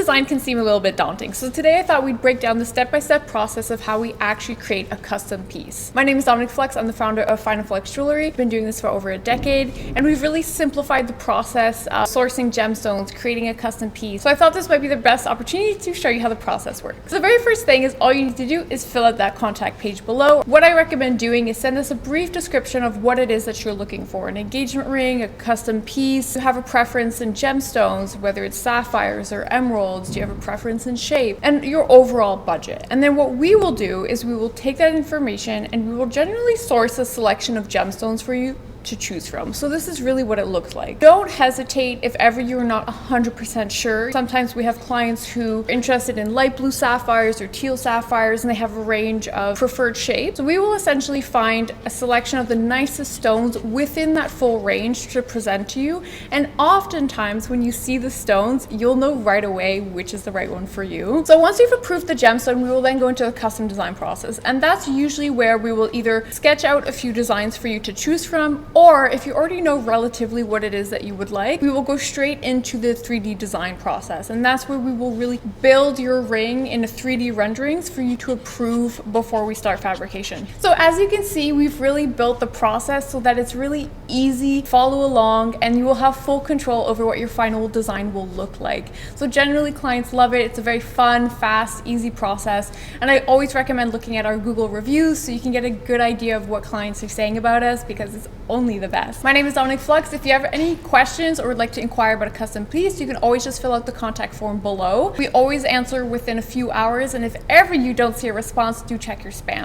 design can seem a little bit daunting, so today I thought we'd break down the step-by-step process of how we actually create a custom piece. My name is Dominic Flex, I'm the founder of Fine & Flex Jewelry. I've been doing this for over a decade, and we've really simplified the process of sourcing gemstones, creating a custom piece. So I thought this might be the best opportunity to show you how the process works. So the very first thing is all you need to do is fill out that contact page below. What I recommend doing is send us a brief description of what it is that you're looking for: an engagement ring, a custom piece. You have a preference in gemstones, whether it's sapphires or emeralds. Do you have a preference in shape? And your overall budget. And then what we will do is we will take that information and we will generally source a selection of gemstones for you to choose from. So this is really what it looks like. Don't hesitate if ever you're not 100% sure. Sometimes we have clients who are interested in light blue sapphires or teal sapphires, and they have a range of preferred shapes. So we will essentially find a selection of the nicest stones within that full range to present to you. And oftentimes when you see the stones, you'll know right away which is the right one for you. So once we've approved the gemstone, we will then go into the custom design process. And that's usually where we will either sketch out a few designs for you to choose from, or if you already know relatively what it is that you would like, we will go straight into the 3D design process. And that's where we will really build your ring in a 3D renderings for you to approve before we start fabrication. So as you can see, we've really built the process so that it's really easy, follow along, and you will have full control over what your final design will look like. So generally clients love it. It's a very fun, fast, easy process. And I always recommend looking at our Google reviews so you can get a good idea of what clients are saying about us, because it's only the best. My name is Dominic Flex. If you have any questions or would like to inquire about a custom piece, you can always just fill out the contact form below. We always answer within a few hours, and if ever you don't see a response, do check your spam.